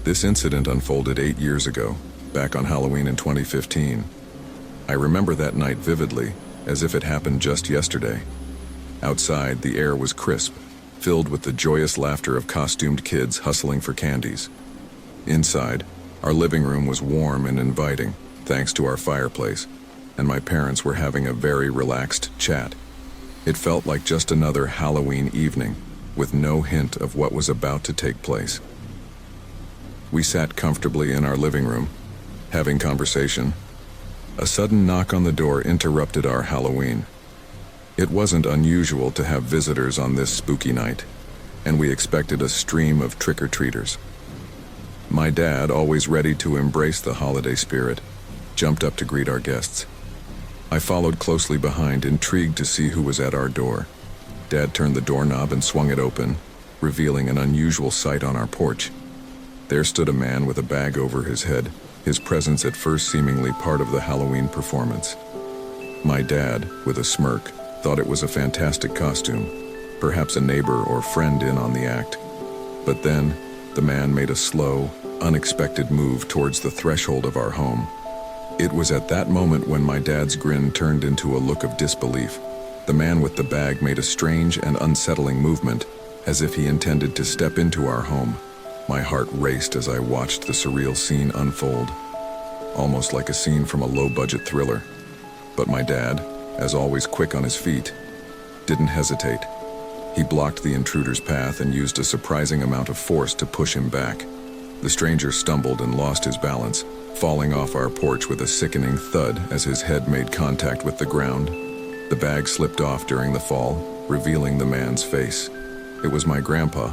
This incident unfolded 8 years ago, back on Halloween in 2015. I remember that night vividly, as if it happened just yesterday. Outside, the air was crisp, filled with the joyous laughter of costumed kids hustling for candies. Inside, our living room was warm and inviting, thanks to our fireplace, and my parents were having a very relaxed chat. It felt like just another Halloween evening, with no hint of what was about to take place. We sat comfortably in our living room, having conversation. A sudden knock on the door interrupted our Halloween. It wasn't unusual to have visitors on this spooky night, and we expected a stream of trick-or-treaters. My dad, always ready to embrace the holiday spirit, jumped up to greet our guests. I followed closely behind, intrigued to see who was at our door. Dad turned the doorknob and swung it open, revealing an unusual sight on our porch. There stood a man with a bag over his head, his presence at first seemingly part of the Halloween performance. My dad, with a smirk, thought it was a fantastic costume, perhaps a neighbor or friend in on the act. But then, the man made a slow, unexpected move towards the threshold of our home. It was at that moment when my dad's grin turned into a look of disbelief. The man with the bag made a strange and unsettling movement, as if he intended to step into our home. My heart raced as I watched the surreal scene unfold, almost like a scene from a low-budget thriller. But my dad, as always quick on his feet, didn't hesitate. He blocked the intruder's path and used a surprising amount of force to push him back. The stranger stumbled and lost his balance, falling off our porch with a sickening thud as his head made contact with the ground. The bag slipped off during the fall, revealing the man's face. It was my grandpa,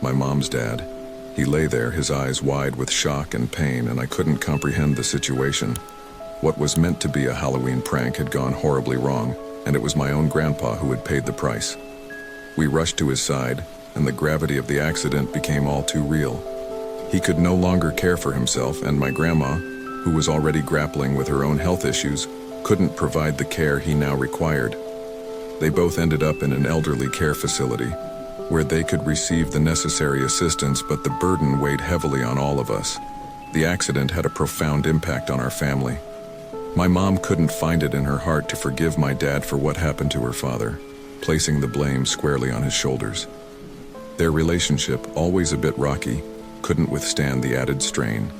my mom's dad. He lay there, his eyes wide with shock and pain, and I couldn't comprehend the situation. What was meant to be a Halloween prank had gone horribly wrong, and it was my own grandpa who had paid the price. We rushed to his side, and the gravity of the accident became all too real. He could no longer care for himself, and my grandma, who was already grappling with her own health issues, couldn't provide the care he now required. They both ended up in an elderly care facility, where they could receive the necessary assistance, but the burden weighed heavily on all of us. The accident had a profound impact on our family. My mom couldn't find it in her heart to forgive my dad for what happened to her father, placing the blame squarely on his shoulders. Their relationship, always a bit rocky, couldn't withstand the added strain,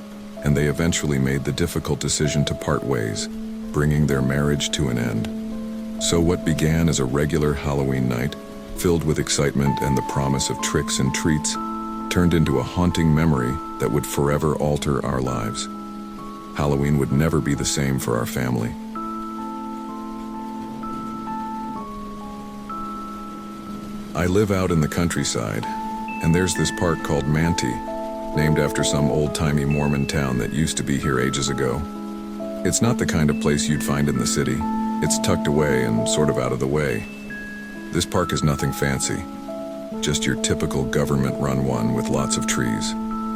and they eventually made the difficult decision to part ways, bringing their marriage to an end. So what began as a regular Halloween night, filled with excitement and the promise of tricks and treats, turned into a haunting memory that would forever alter our lives. Halloween would never be the same for our family. I live out in the countryside, and there's this park called Manti, named after some old-timey Mormon town that used to be here ages ago. It's not the kind of place you'd find in the city. It's tucked away and sort of out of the way. This park is nothing fancy, just your typical government-run one with lots of trees.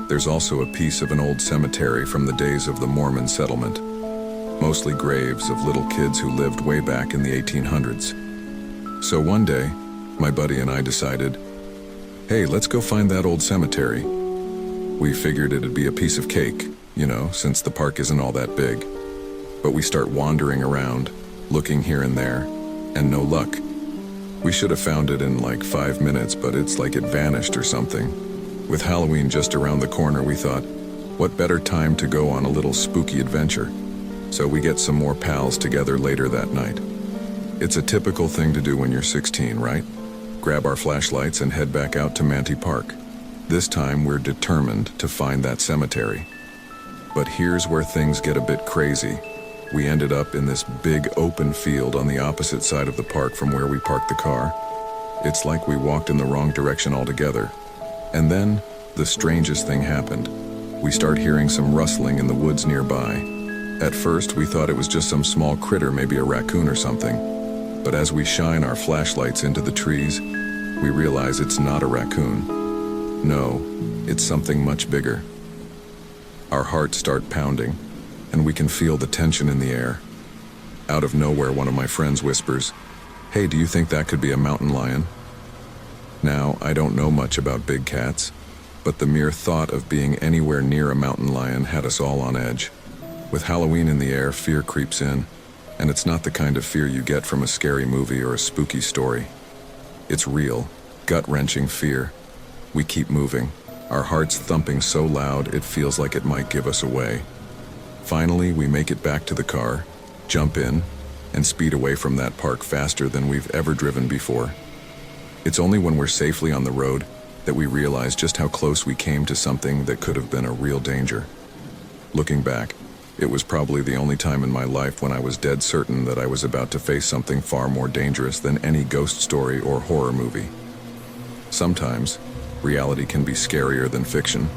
There's also a piece of an old cemetery from the days of the Mormon settlement, mostly graves of little kids who lived way back in the 1800s. So one day, my buddy and I decided, hey, let's go find that old cemetery. We figured it'd be a piece of cake, since the park isn't all that big. But we start wandering around, looking here and there, and no luck. We should have found it in like 5 minutes, but it's like it vanished or something. With Halloween just around the corner, we thought, what better time to go on a little spooky adventure? So we get some more pals together later that night. It's a typical thing to do when you're 16, right? Grab our flashlights and head back out to Manti Park. This time we're determined to find that cemetery. But here's where things get a bit crazy. We ended up in this big open field on the opposite side of the park from where we parked the car. It's like we walked in the wrong direction altogether. And then, the strangest thing happened. We start hearing some rustling in the woods nearby. At first, we thought it was just some small critter, maybe a raccoon or something. But as we shine our flashlights into the trees, we realize it's not a raccoon. No, it's something much bigger. Our hearts start pounding, and we can feel the tension in the air. Out of nowhere, one of my friends whispers, "Hey, do you think that could be a mountain lion?" Now, I don't know much about big cats, but the mere thought of being anywhere near a mountain lion had us all on edge. With Halloween in the air, fear creeps in, and it's not the kind of fear you get from a scary movie or a spooky story. It's real, gut-wrenching fear. We keep moving, our hearts thumping so loud it feels like it might give us away. Finally, we make it back to the car, jump in, and speed away from that park faster than we've ever driven before. It's only when we're safely on the road that we realize just how close we came to something that could have been a real danger. Looking back, it was probably the only time in my life when I was dead certain that I was about to face something far more dangerous than any ghost story or horror movie. Sometimes, reality can be scarier than fiction,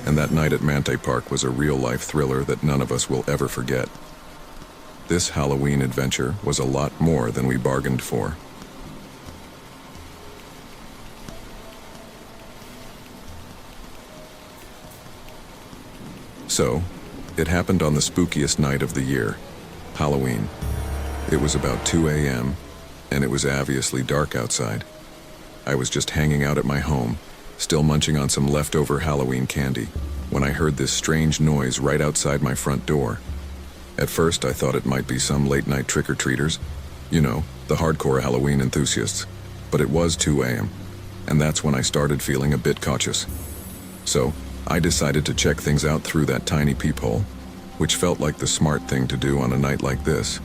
and that night at Mante Park was a real-life thriller that none of us will ever forget. This Halloween adventure was a lot more than we bargained for. So, it happened on the spookiest night of the year, Halloween. It was about 2 a.m., and it was obviously dark outside. I was just hanging out at my home, still munching on some leftover Halloween candy, when I heard this strange noise right outside my front door. At first, I thought it might be some late-night trick-or-treaters. You know, the hardcore Halloween enthusiasts. But it was 2 a.m., and that's when I started feeling a bit cautious. So, I decided to check things out through that tiny peephole, which felt like the smart thing to do on a night like this.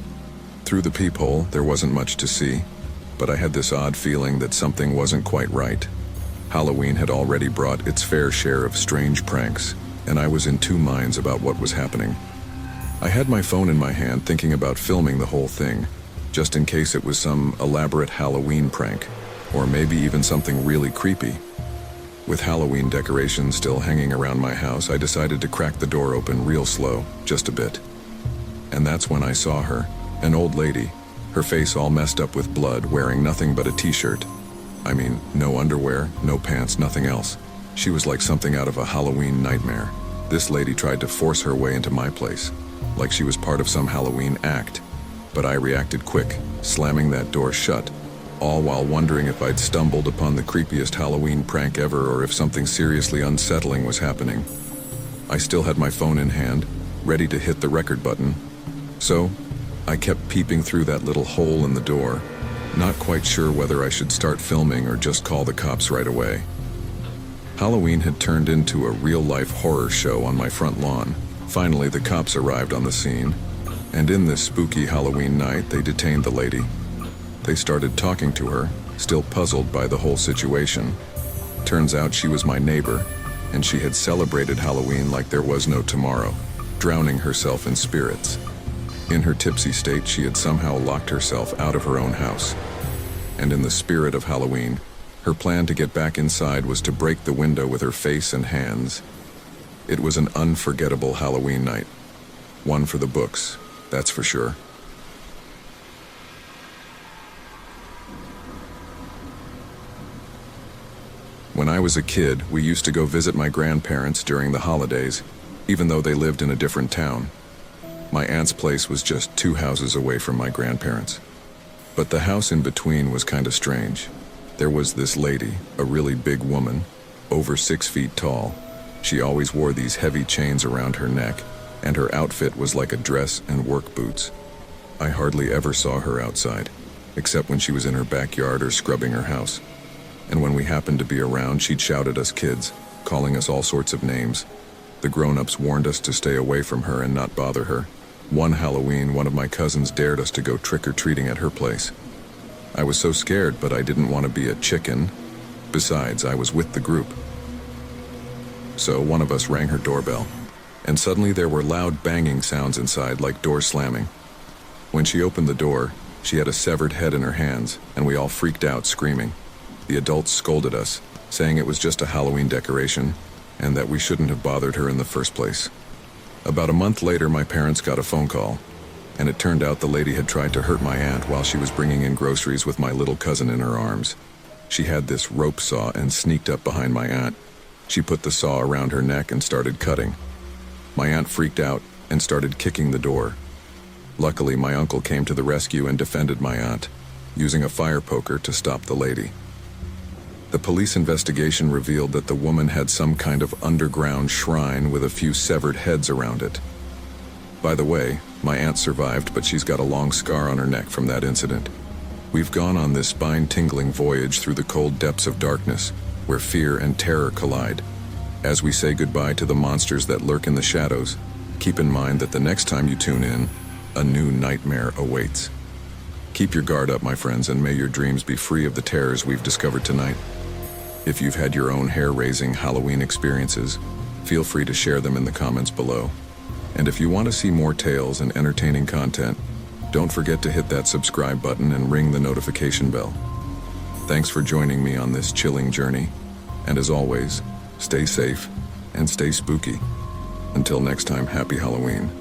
Through the peephole, there wasn't much to see, but I had this odd feeling that something wasn't quite right. Halloween had already brought its fair share of strange pranks, and I was in two minds about what was happening. I had my phone in my hand thinking about filming the whole thing, just in case it was some elaborate Halloween prank, or maybe even something really creepy. With Halloween decorations still hanging around my house, I decided to crack the door open real slow, just a bit. And that's when I saw her, an old lady, her face all messed up with blood, wearing nothing but a t-shirt. I mean, no underwear, no pants, nothing else. She was like something out of a Halloween nightmare. This lady tried to force her way into my place, like she was part of some Halloween act. But I reacted quick, slamming that door shut, all while wondering if I'd stumbled upon the creepiest Halloween prank ever or if something seriously unsettling was happening. I still had my phone in hand, ready to hit the record button. So, I kept peeping through that little hole in the door, not quite sure whether I should start filming or just call the cops right away. Halloween had turned into a real-life horror show on my front lawn. Finally, the cops arrived on the scene, and in this spooky Halloween night, they detained the lady. They started talking to her, still puzzled by the whole situation. Turns out she was my neighbor, and she had celebrated Halloween like there was no tomorrow, drowning herself in spirits. In her tipsy state, she had somehow locked herself out of her own house. And in the spirit of Halloween, her plan to get back inside was to break the window with her face and hands. It was an unforgettable Halloween night. One for the books, that's for sure. When I was a kid, we used to go visit my grandparents during the holidays, even though they lived in a different town. My aunt's place was just 2 houses away from my grandparents. But the house in between was kind of strange. There was this lady, a really big woman, over 6 feet tall. She always wore these heavy chains around her neck, and her outfit was like a dress and work boots. I hardly ever saw her outside, except when she was in her backyard or scrubbing her house. And when we happened to be around, she'd shout at us kids, calling us all sorts of names. The grown-ups warned us to stay away from her and not bother her. One Halloween, one of my cousins dared us to go trick-or-treating at her place. I was so scared, but I didn't want to be a chicken. Besides, I was with the group. So one of us rang her doorbell, and suddenly there were loud banging sounds inside, like doors slamming. When she opened the door, she had a severed head in her hands, and we all freaked out, screaming. The adults scolded us, saying it was just a Halloween decoration, and that we shouldn't have bothered her in the first place. About a month later, my parents got a phone call, and it turned out the lady had tried to hurt my aunt while she was bringing in groceries with my little cousin in her arms. She had this rope saw and sneaked up behind my aunt. She put the saw around her neck and started cutting. My aunt freaked out and started kicking the door. Luckily, my uncle came to the rescue and defended my aunt, using a fire poker to stop the lady. The police investigation revealed that the woman had some kind of underground shrine with a few severed heads around it. By the way, my aunt survived, but she's got a long scar on her neck from that incident. We've gone on this spine-tingling voyage through the cold depths of darkness, where fear and terror collide. As we say goodbye to the monsters that lurk in the shadows, keep in mind that the next time you tune in, a new nightmare awaits. Keep your guard up, my friends, and may your dreams be free of the terrors we've discovered tonight. If you've had your own hair-raising Halloween experiences, feel free to share them in the comments below. And if you want to see more tales and entertaining content, don't forget to hit that subscribe button and ring the notification bell. Thanks for joining me on this chilling journey, and as always, stay safe and stay spooky. Until next time, happy Halloween.